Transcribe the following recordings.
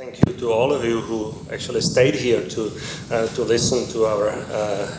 Thank you to all of you who actually stayed here to listen to our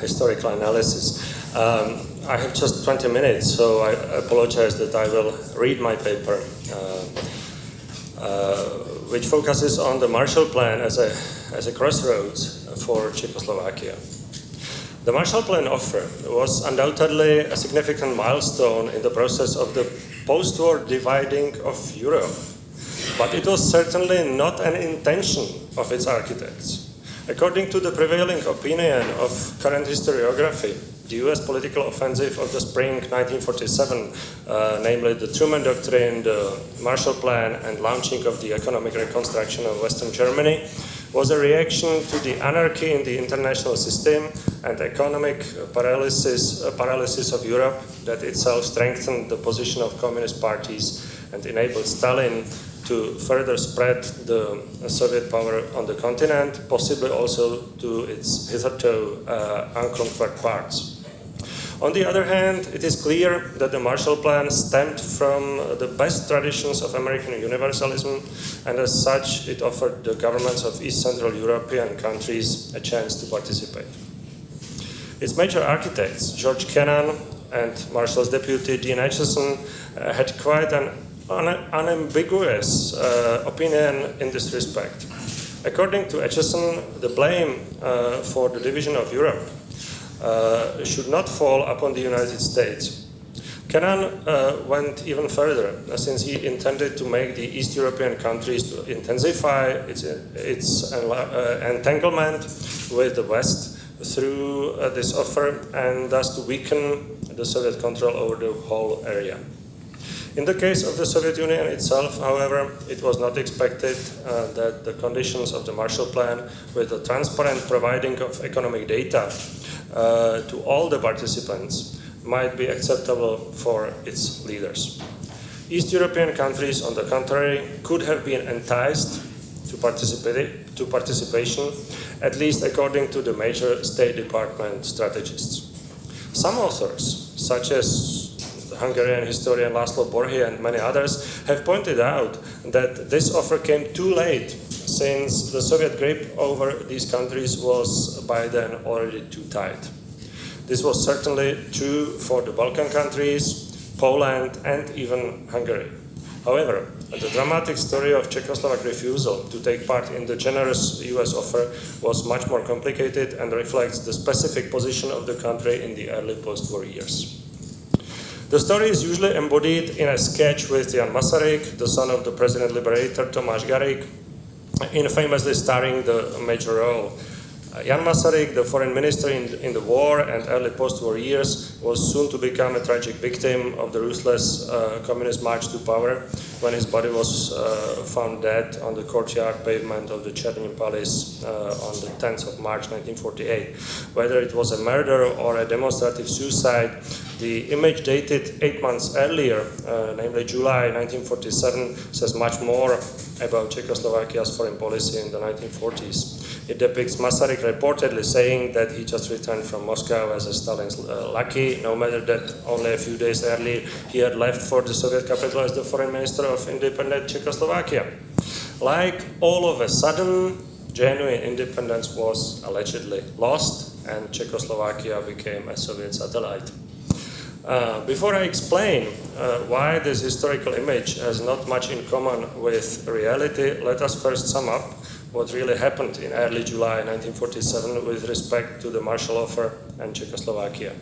historical analysis. I have just 20 minutes, so I apologize that I will read my paper, which focuses on the Marshall Plan as a crossroads for Czechoslovakia. The Marshall Plan offer was undoubtedly a significant milestone in the process of the post-war dividing of Europe, but it was certainly not an intention of its architects. According to the prevailing opinion of current historiography, the US political offensive of the spring 1947, namely the Truman Doctrine, the Marshall Plan, and launching of the economic reconstruction of Western Germany, was a reaction to the anarchy in the international system and economic paralysis of Europe that itself strengthened the position of communist parties and enabled Stalin to further spread the Soviet power on the continent, possibly also to its hitherto unconquered parts. On the other hand, it is clear that the Marshall Plan stemmed from the best traditions of American universalism, and as such, it offered the governments of East Central European countries a chance to participate. Its major architects, George Kennan and Marshall's deputy Dean Acheson, had quite an unambiguous opinion in this respect. According to Acheson, the blame for the division of Europe should not fall upon the United States. Kennan went even further, since he intended to make the East European countries to intensify its entanglement with the West through this offer, and thus to weaken the Soviet control over the whole area. In the case of the Soviet Union itself, however, it was not expected that the conditions of the Marshall Plan, with the transparent providing of economic data to all the participants, might be acceptable for its leaders. East European countries, on the contrary, could have been enticed to participation, at least according to the major State Department strategists. Some authors, such as the Hungarian historian László Borhy and many others, have pointed out that this offer came too late, since the Soviet grip over these countries was by then already too tight. This was certainly true for the Balkan countries, Poland, and even Hungary. However, the dramatic story of Czechoslovak refusal to take part in the generous US offer was much more complicated and reflects the specific position of the country in the early post-war years. The story is usually embodied in a sketch with Jan Masaryk, the son of the President Liberator Tomáš Garik, infamously starring the major role. Jan Masaryk, the foreign minister in the war and early post-war years, was soon to become a tragic victim of the ruthless communist march to power, when his body was found dead on the courtyard pavement of the Chernin Palace on the 10th of March 1948. Whether it was a murder or a demonstrative suicide, the image dated 8 months earlier, namely July 1947, says much more about Czechoslovakia's foreign policy in the 1940s. It depicts Masaryk reportedly saying that he just returned from Moscow as a Stalin's lackey, no matter that only a few days earlier he had left for the Soviet capital as the foreign minister of independent Czechoslovakia. Like all of a sudden, genuine independence was allegedly lost, and Czechoslovakia became a Soviet satellite. Before I explain why this historical image has not much in common with reality, let us first sum up what really happened in early July 1947 with respect to the Marshall Offer and Czechoslovakia.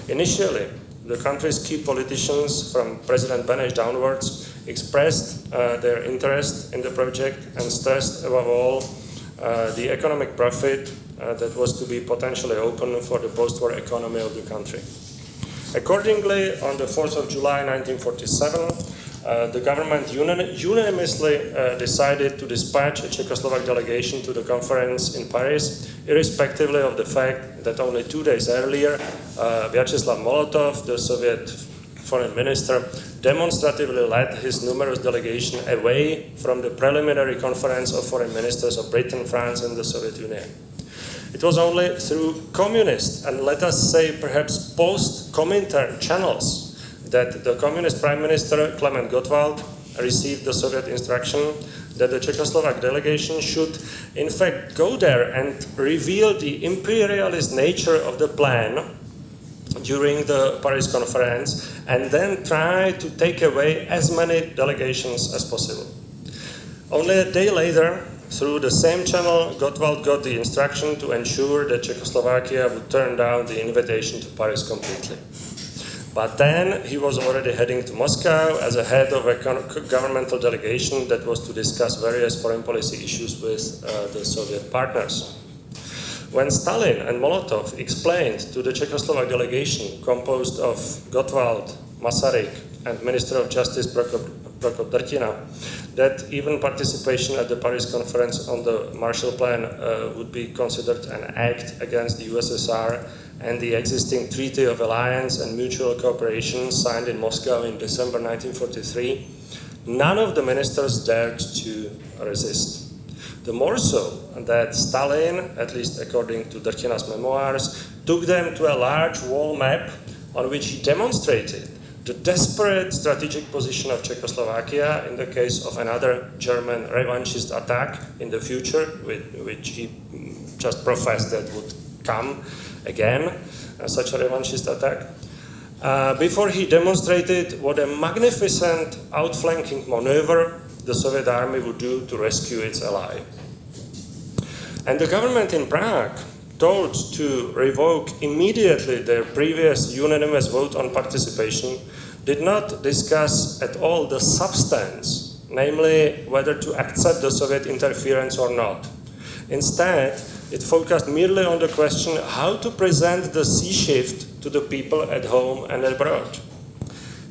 Initially, the country's key politicians, from President Beneš downwards, expressed their interest in the project and stressed above all the economic profit that was to be potentially open for the post-war economy of the country. Accordingly, on the 4th of July 1947, the government unanimously decided to dispatch a Czechoslovak delegation to the conference in Paris, irrespectively of the fact that only 2 days earlier, Vyacheslav Molotov, the Soviet foreign minister, demonstratively led his numerous delegation away from the preliminary conference of foreign ministers of Britain, France, and the Soviet Union. It was only through communist and, let us say, perhaps post-Comintern channels that the communist prime minister Klement Gottwald received the Soviet instruction that the Czechoslovak delegation should in fact go there and reveal the imperialist nature of the plan during the Paris Conference, and then try to take away as many delegations as possible. Only a day later, through the same channel, Gottwald got the instruction to ensure that Czechoslovakia would turn down the invitation to Paris completely. But then he was already heading to Moscow as a head of a governmental delegation that was to discuss various foreign policy issues with the Soviet partners. When Stalin and Molotov explained to the Czechoslovak delegation, composed of Gottwald, Masaryk, and Minister of Justice Prokop Drtina, that even participation at the Paris Conference on the Marshall Plan would be considered an act against the USSR and the existing Treaty of Alliance and Mutual Cooperation signed in Moscow in December 1943, none of the ministers dared to resist. The more so that Stalin, at least according to Drtina's memoirs, took them to a large wall map on which he demonstrated the desperate strategic position of Czechoslovakia in the case of another German revanchist attack in the future, which he just professed that would come again, such a revanchist attack, before he demonstrated what a magnificent outflanking maneuver the Soviet army would do to rescue its ally. And the government in Prague, told to revoke immediately their previous unanimous vote on participation, did not discuss at all the substance, namely whether to accept the Soviet interference or not. Instead, it focused merely on the question how to present the sea shift to the people at home and abroad.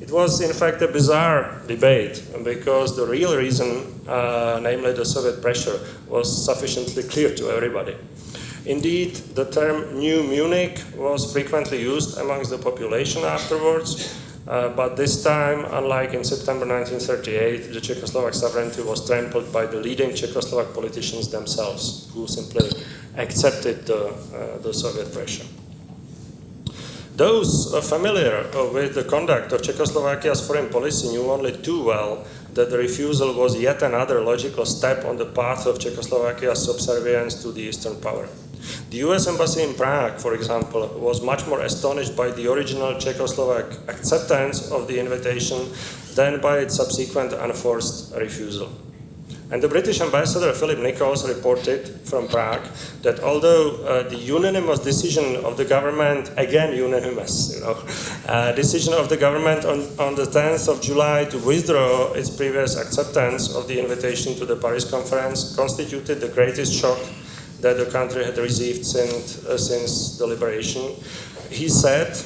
It was in fact a bizarre debate because the real reason, namely the Soviet pressure, was sufficiently clear to everybody. Indeed, the term New Munich was frequently used amongst the population afterwards, but this time, unlike in September 1938, the Czechoslovak sovereignty was trampled by the leading Czechoslovak politicians themselves, who simply accepted the Soviet pressure. Those familiar with the conduct of Czechoslovakia's foreign policy knew only too well that the refusal was yet another logical step on the path of Czechoslovakia's subservience to the Eastern power. The US Embassy in Prague, for example, was much more astonished by the original Czechoslovak acceptance of the invitation than by its subsequent unforced refusal. And the British ambassador Philip Nichols reported from Prague that although the unanimous decision of the government, again unanimous, decision of the government on the 10th of July to withdraw its previous acceptance of the invitation to the Paris Conference constituted the greatest shock that the country had received since the liberation. He said,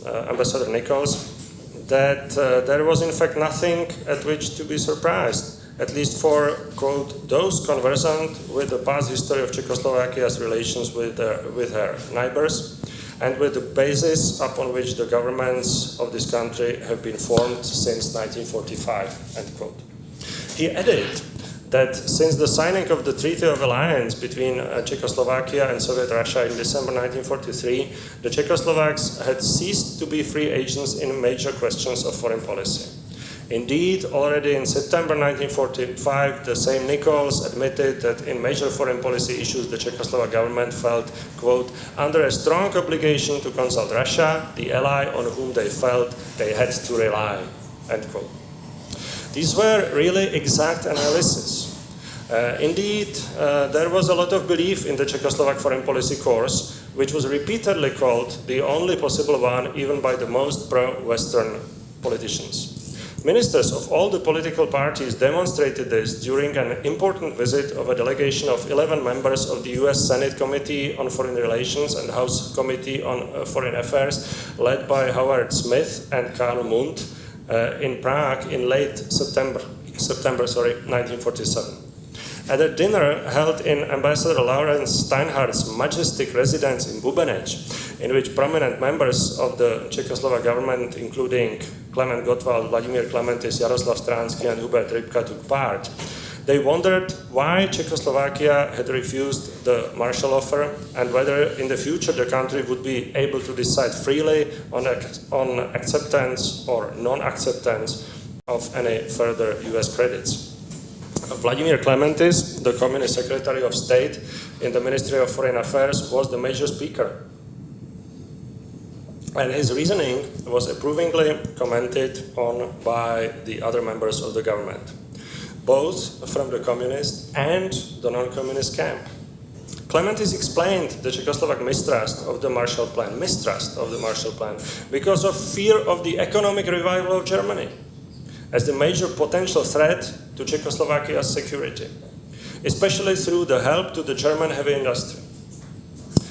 Ambassador Nichols, that there was in fact nothing at which to be surprised, at least for, quote, those conversant with the past history of Czechoslovakia's relations with her neighbors, and with the basis upon which the governments of this country have been formed since 1945, end quote. He added that since the signing of the Treaty of Alliance between Czechoslovakia and Soviet Russia in December 1943, the Czechoslovaks had ceased to be free agents in major questions of foreign policy. Indeed, already in September 1945, the same Nichols admitted that in major foreign policy issues, the Czechoslovak government felt, quote, under a strong obligation to consult Russia, the ally on whom they felt they had to rely, end quote. These were really exact analysis. Indeed, there was a lot of belief in the Czechoslovak foreign policy course, which was repeatedly called the only possible one, even by the most pro-Western politicians. Ministers of all the political parties demonstrated this during an important visit of a delegation of 11 members of the US Senate Committee on Foreign Relations and House Committee on Foreign Affairs, led by Howard Smith and Karl Mundt, in Prague in late September 1947. At a dinner held in Ambassador Lawrence Steinhardt's majestic residence in Bubenec, in which prominent members of the Czechoslovak government, including Klement Gottwald, Vladimír Klementis, Jaroslav Stransky, and Hubert Rybka, took part, they wondered why Czechoslovakia had refused the Marshall offer and whether in the future the country would be able to decide freely on acceptance or non-acceptance of any further US credits. Vladimír Klementis, the Communist Secretary of State in the Ministry of Foreign Affairs, was the major speaker. And his reasoning was approvingly commented on by the other members of the government, both from the communist and the non-communist camp. Klementis explained the Czechoslovak mistrust of the Marshall Plan, because of fear of the economic revival of Germany as the major potential threat to Czechoslovakia's security, especially through the help to the German heavy industry.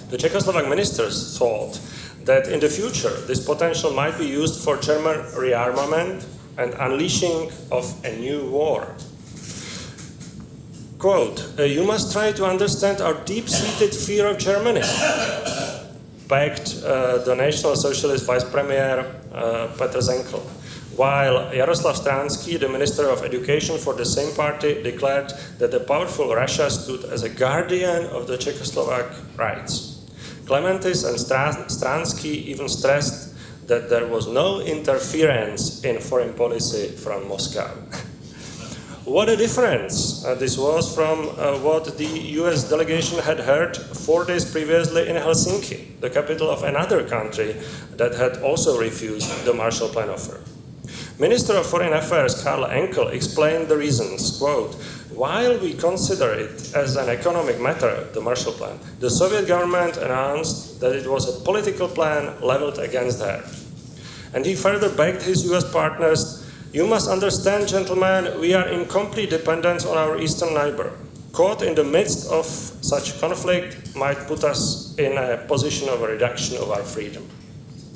The Czechoslovak ministers thought that in the future this potential might be used for German rearmament and unleashing of a new war. Quote, "You must try to understand our deep-seated fear of Germany," begged the National Socialist Vice Premier Petr Zenkel, while Jaroslav Stransky, the Minister of Education for the same party, declared that the powerful Russia stood as a guardian of the Czechoslovak rights. Klementis and Stransky even stressed that there was no interference in foreign policy from Moscow. What a difference this was from what the US delegation had heard 4 days previously in Helsinki, the capital of another country that had also refused the Marshall Plan offer. Minister of Foreign Affairs Karl Enkel explained the reasons, quote, "While we consider it as an economic matter, the Marshall Plan, the Soviet government announced that it was a political plan leveled against her." And he further begged his US partners, "You must understand, gentlemen, we are in complete dependence on our eastern neighbor. Caught in the midst of such conflict might put us in a position of a reduction of our freedom."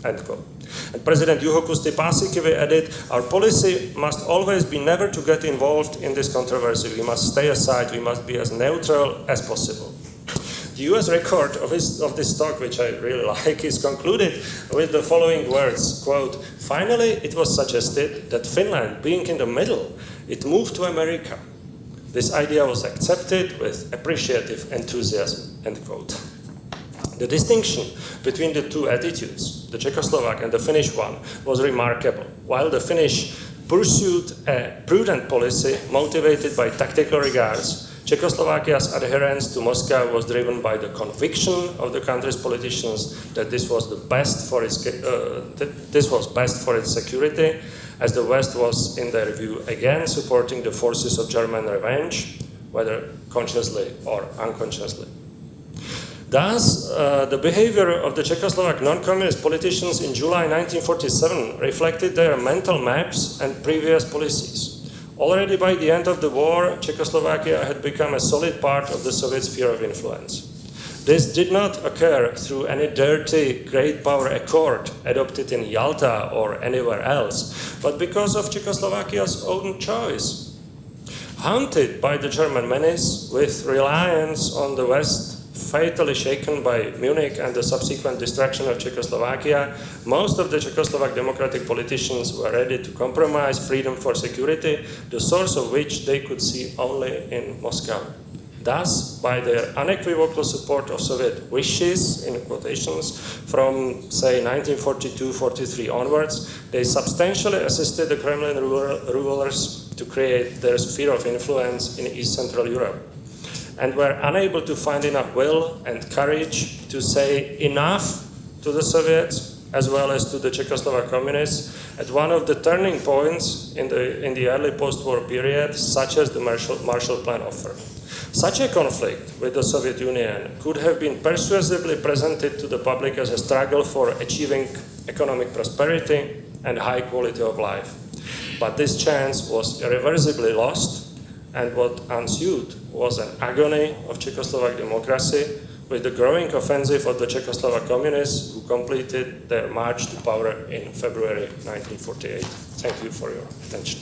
End quote. And President Juho Kusti Paasikivi added, "Our policy must always be never to get involved in this controversy. We must stay aside. We must be as neutral as possible." The US record of this talk, which I really like, is concluded with the following words, quote, "Finally, it was suggested that Finland, being in the middle, it moved to America. This idea was accepted with appreciative enthusiasm," end quote. The distinction between the two attitudes, the Czechoslovak and the Finnish one, was remarkable. While the Finnish pursued a prudent policy motivated by tactical regards, Czechoslovakia's adherence to Moscow was driven by the conviction of the country's politicians that this was best for its security, as the West was, in their view, again supporting the forces of German revenge, whether consciously or unconsciously. Thus, the behavior of the Czechoslovak non-communist politicians in July 1947 reflected their mental maps and previous policies. Already by the end of the war, Czechoslovakia had become a solid part of the Soviet sphere of influence. This did not occur through any dirty great power accord adopted in Yalta or anywhere else, but because of Czechoslovakia's own choice. Haunted by the German menace, with reliance on the West fatally shaken by Munich and the subsequent destruction of Czechoslovakia, most of the Czechoslovak democratic politicians were ready to compromise freedom for security, the source of which they could see only in Moscow. Thus, by their unequivocal support of Soviet wishes, in quotations, from, say, 1942-43 onwards, they substantially assisted the Kremlin rulers to create their sphere of influence in East Central Europe, and were unable to find enough will and courage to say enough to the Soviets as well as to the Czechoslovak communists at one of the turning points in the early post-war period, such as the Marshall Plan offer. Such a conflict with the Soviet Union could have been persuasively presented to the public as a struggle for achieving economic prosperity and high quality of life. But this chance was irreversibly lost, and what ensued was an agony of Czechoslovak democracy, with the growing offensive of the Czechoslovak communists, who completed their march to power in February 1948. Thank you for your attention.